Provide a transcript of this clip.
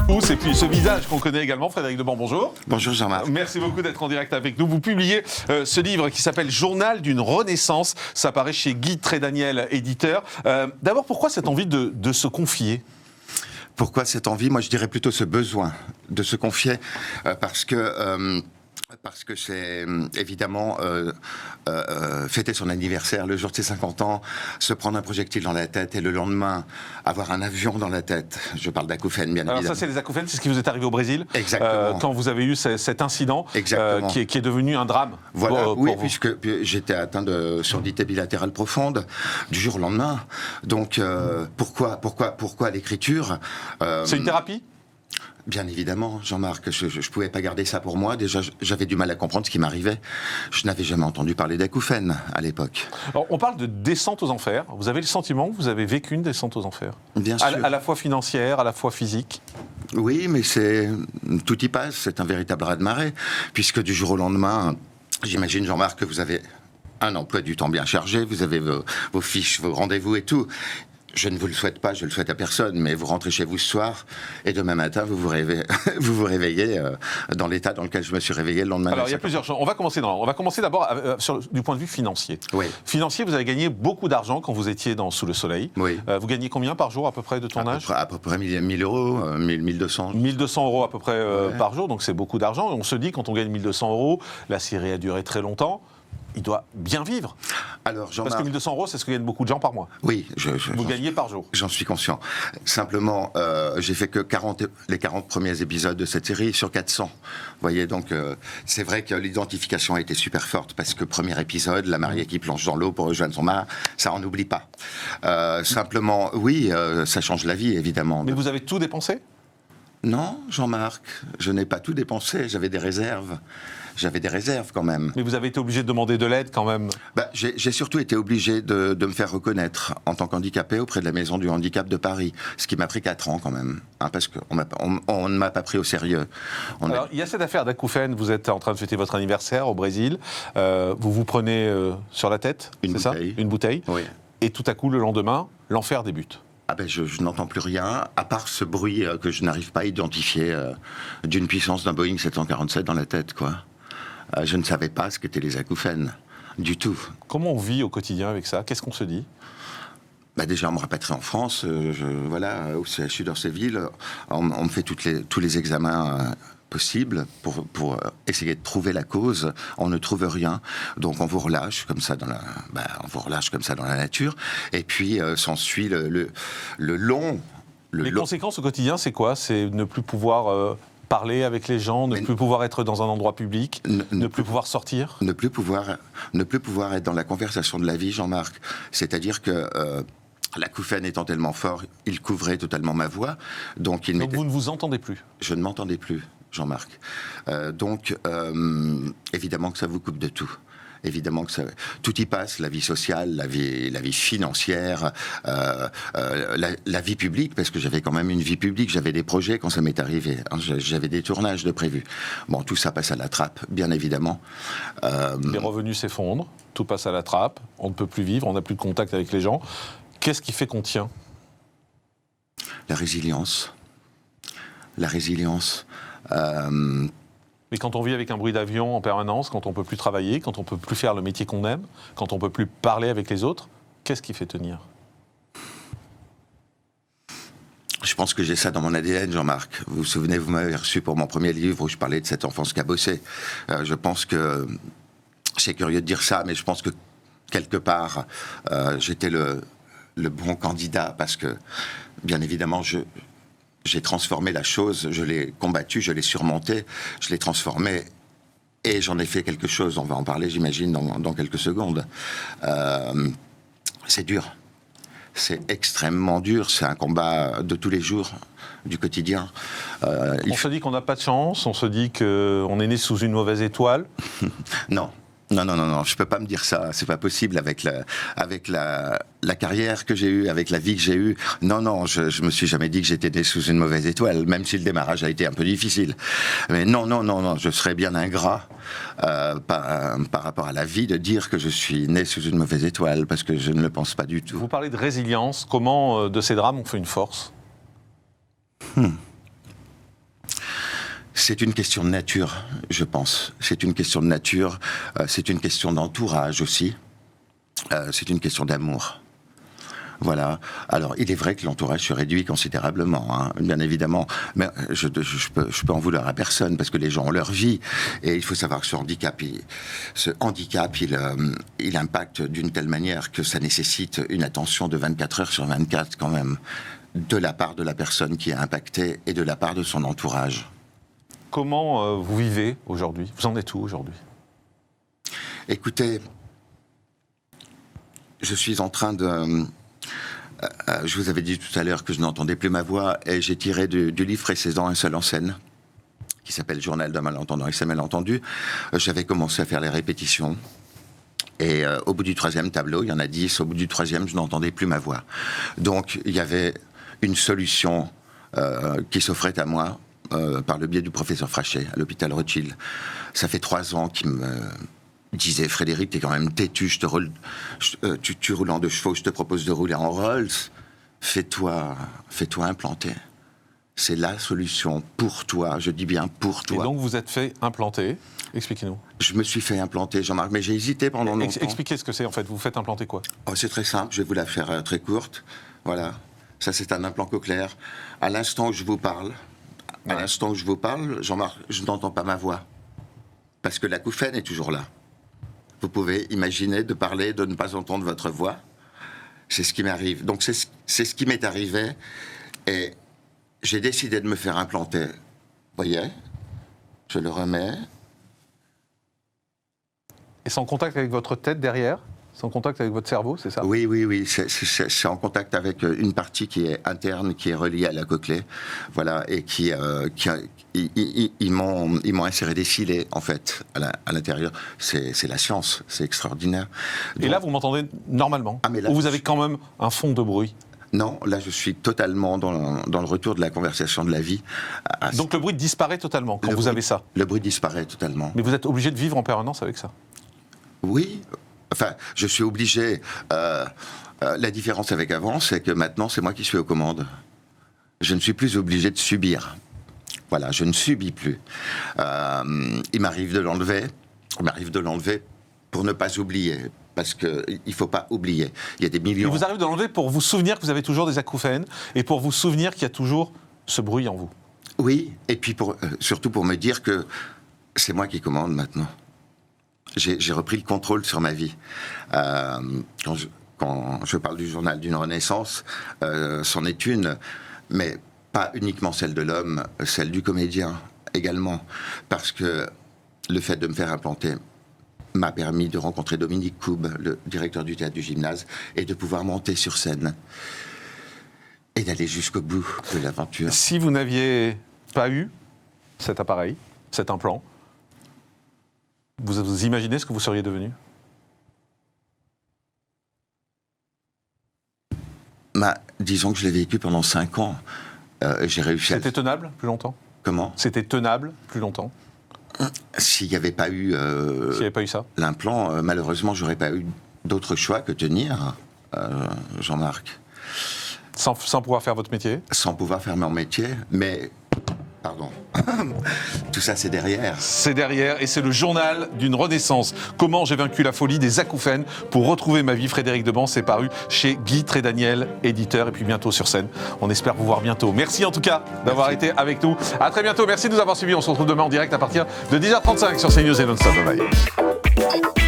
Et puis ce visage qu'on connaît également, Frédéric Debord, bonjour. Bonjour Jean-Marc. Merci beaucoup d'être en direct avec nous. Vous publiez ce livre qui s'appelle Journal d'une Renaissance. Ça paraît chez Guy Trédaniel, éditeur. D'abord, pourquoi cette envie de se confier ? Pourquoi cette envie ? Moi, je dirais plutôt ce besoin de se confier, parce que c'est évidemment fêter son anniversaire le jour de ses 50 ans, se prendre un projectile dans la tête et le lendemain avoir un avion dans la tête. Je parle d'acouphènes, bien évidemment. Alors ça, c'est les acouphènes, c'est ce qui vous est arrivé au Brésil. Exactement. Quand vous avez eu cet incident qui est devenu un drame. Voilà, oui, puisque j'étais atteint de surdité bilatérale profonde du jour au lendemain. Donc pourquoi l'écriture ? C'est une thérapie ? Bien évidemment, Jean-Marc, je ne pouvais pas garder ça pour moi. Déjà, j'avais du mal à comprendre ce qui m'arrivait. Je n'avais jamais entendu parler d'acouphènes à l'époque. Alors, on parle de descente aux enfers. Vous avez le sentiment que vous avez vécu une descente aux enfers ? Bien sûr. À la fois financière, à la fois physique ? Oui, mais tout y passe. C'est un véritable raz-de-marée. Puisque du jour au lendemain, j'imagine, Jean-Marc, que vous avez un emploi du temps bien chargé. Vous avez vos fiches, vos rendez-vous et tout. Je ne vous le souhaite pas, je le souhaite à personne, mais vous rentrez chez vous ce soir et demain matin, vous vous réveillez dans l'état dans lequel je me suis réveillé le lendemain. Alors, il y a plusieurs choses. On va commencer d'abord du point de vue financier. Oui. Financier, vous avez gagné beaucoup d'argent quand vous étiez Sous le Soleil. Oui. Vous gagnez combien par jour à peu près de tournage ? À peu près 1000 euros, 1200. 1200 euros à peu près par jour, donc c'est beaucoup d'argent. Et on se dit, quand on gagne 1200 euros, la série a duré très longtemps. Il doit bien vivre. Alors, parce que 1200 euros, c'est ce que gagnent beaucoup de gens par mois. Oui. Vous gagnez par jour. J'en suis conscient. Simplement, j'ai fait que les 40 premiers épisodes de cette série sur 400. Vous voyez, donc c'est vrai que l'identification a été super forte, parce que premier épisode, la mariée qui plonge dans l'eau pour rejoindre son mari, ça on n'oublie pas. Simplement, oui, ça change la vie, évidemment. Mais vous avez tout dépensé ? Non, Jean-Marc, je n'ai pas tout dépensé, j'avais des réserves. J'avais des réserves quand même. Mais vous avez été obligé de demander de l'aide quand même ? J'ai surtout été obligé de me faire reconnaître en tant qu'handicapé auprès de la Maison du Handicap de Paris, ce qui m'a pris 4 ans quand même, parce qu'on ne m'a pas pris au sérieux. Alors, il y a cette affaire d'acouphènes, vous êtes en train de fêter votre anniversaire au Brésil, vous vous prenez sur la tête, c'est ça ? Une bouteille. Oui. Et tout à coup, le lendemain, l'enfer débute. Je n'entends plus rien, à part ce bruit que je n'arrive pas à identifier d'une puissance d'un Boeing 747 dans la tête, quoi. Je ne savais pas ce qu'étaient les acouphènes, du tout. Comment on vit au quotidien avec ça ? Qu'est-ce qu'on se dit ? Déjà, on me rapatrie en France, au CHU d'Orséville, on me fait tous les examens possibles pour essayer de trouver la cause. On ne trouve rien, donc on vous relâche comme ça dans la nature, et puis s'ensuit le long... Les conséquences au quotidien, c'est quoi ? C'est ne plus pouvoir... parler avec les gens, ne plus pouvoir être dans un endroit public, ne plus pouvoir sortir ? Ne plus pouvoir être dans la conversation de la vie, Jean-Marc. C'est-à-dire que l'acouphène étant tellement fort, il couvrait totalement ma voix. Donc vous ne vous entendez plus ? Je ne m'entendais plus, Jean-Marc. Évidemment que ça vous coupe de tout. Évidemment que tout y passe, la vie sociale, la vie financière, la vie publique, parce que j'avais quand même une vie publique, j'avais des projets quand ça m'est arrivé, j'avais des tournages de prévus. Bon, tout ça passe à la trappe, bien évidemment. Les revenus s'effondrent, tout passe à la trappe, on ne peut plus vivre, on n'a plus de contact avec les gens. Qu'est-ce qui fait qu'on tient ? La résilience. Mais quand on vit avec un bruit d'avion en permanence, quand on ne peut plus travailler, quand on ne peut plus faire le métier qu'on aime, quand on ne peut plus parler avec les autres, qu'est-ce qui fait tenir ? Je pense que j'ai ça dans mon ADN, Jean-Marc. Vous vous souvenez, vous m'avez reçu pour mon premier livre où je parlais de cette enfance cabossée. Je pense que... C'est curieux de dire ça, mais je pense que quelque part, j'étais le bon candidat, parce que, bien évidemment, j'ai transformé la chose, je l'ai combattue, je l'ai surmontée, je l'ai transformée, et j'en ai fait quelque chose. On va en parler, j'imagine, dans quelques secondes. C'est dur. C'est extrêmement dur. C'est un combat de tous les jours, du quotidien. On se dit qu'on n'a pas de chance, on se dit qu'on est né sous une mauvaise étoile. Non. Non, je peux pas me dire ça, c'est pas possible avec la carrière que j'ai eue, avec la vie que j'ai eue. Non, je me suis jamais dit que j'étais né sous une mauvaise étoile, même si le démarrage a été un peu difficile. Mais non, je serais bien ingrat par rapport à la vie de dire que je suis né sous une mauvaise étoile, parce que je ne le pense pas du tout. Vous parlez de résilience, comment de ces drames on fait une force ? C'est une question de nature, je pense. C'est une question de nature, c'est une question d'entourage aussi, c'est une question d'amour. Voilà. Alors, il est vrai que l'entourage se réduit considérablement, hein, bien évidemment. Mais je peux en vouloir à personne, parce que les gens ont leur vie. Et il faut savoir que ce handicap, il impacte d'une telle manière que ça nécessite une attention de 24 heures sur 24, quand même, de la part de la personne qui est impactée et de la part de son entourage. Comment vous vivez aujourd'hui? Vous en êtes où aujourd'hui? Écoutez, je suis en train de... je vous avais dit tout à l'heure que je n'entendais plus ma voix, et j'ai tiré du livre précédent un seul en scène, qui s'appelle Journal d'un malentendant et ses malentendus. J'avais commencé à faire les répétitions, et au bout du 3e tableau, il y en a 10, au bout du 3e, je n'entendais plus ma voix. Donc il y avait une solution qui s'offrait à moi par le biais du professeur Frachet, à l'hôpital Rothschild. Ça fait 3 ans qu'il me disait: Frédéric, t'es quand même têtu, tu roules en 2 chevaux, je te propose de rouler en Rolls, fais-toi implanter. C'est la solution pour toi, je dis bien pour toi. Et donc vous êtes fait implanter, expliquez-nous. Je me suis fait implanter, Jean-Marc, mais j'ai hésité pendant longtemps. Expliquez ce que c'est en fait, vous faites implanter quoi? C'est très simple, je vais vous la faire très courte. Voilà, ça c'est un implant cochléaire. À l'instant où je vous parle, Jean-Marc, je n'entends pas ma voix. Parce que l'acouphène est toujours là. Vous pouvez imaginer de parler, de ne pas entendre votre voix. C'est ce qui m'arrive. Donc c'est ce qui m'est arrivé. Et j'ai décidé de me faire implanter. Vous voyez? Je le remets. Et sans contact avec votre tête derrière? Sans contact avec votre cerveau, c'est ça? Oui. C'est en contact avec une partie qui est interne, qui est reliée à la cochlée. Voilà. Et ils m'ont inséré des filets, en fait, à l'intérieur. C'est la science. C'est extraordinaire. Donc, et là, vous m'entendez normalement? Là, ou vous avez quand même un fond de bruit? Non, là je suis totalement dans le retour de la conversation de la vie. Donc le bruit disparaît totalement quand vous avez ça? Le bruit disparaît totalement. Mais vous êtes obligé de vivre en permanence avec ça? Oui, enfin je suis obligé. La différence avec avant, c'est que maintenant c'est moi qui suis aux commandes. Je ne suis plus obligé de subir. Voilà, je ne subis plus. Il m'arrive de l'enlever pour ne pas oublier. Parce qu'il ne faut pas oublier. Il y a des millions... Il vous arrive de l'enlever pour vous souvenir que vous avez toujours des acouphènes et pour vous souvenir qu'il y a toujours ce bruit en vous. Oui, et puis surtout pour me dire que c'est moi qui commande maintenant. J'ai repris le contrôle sur ma vie. Quand je parle du journal d'une renaissance, c'en est une, mais pas uniquement celle de l'homme, celle du comédien également. Parce que le fait de me faire implanter m'a permis de rencontrer Dominique Coub, le directeur du théâtre du Gymnase, et de pouvoir monter sur scène et d'aller jusqu'au bout de l'aventure. Si vous n'aviez pas eu cet appareil, cet implant, vous imaginez ce que vous seriez devenu? Disons que je l'ai vécu pendant 5 ans. J'ai réussi C'était tenable plus longtemps? Comment? C'était tenable plus longtemps? S'il n'y avait pas eu ça, l'implant, malheureusement, j'aurais pas eu d'autre choix que tenir, Jean-Marc. Sans pouvoir faire votre métier? Sans pouvoir faire mon métier, mais... Pardon. Tout ça, c'est derrière. C'est derrière, et c'est le journal d'une renaissance. Comment j'ai vaincu la folie des acouphènes pour retrouver ma vie. Frédéric Debans, c'est paru chez Guy Trédaniel, éditeur, et puis bientôt sur scène. On espère vous voir bientôt. Merci en tout cas d'avoir été avec nous. À très bientôt. Merci de nous avoir suivis. On se retrouve demain en direct à partir de 10h35 sur CNews et Non-Stop. Bye bye.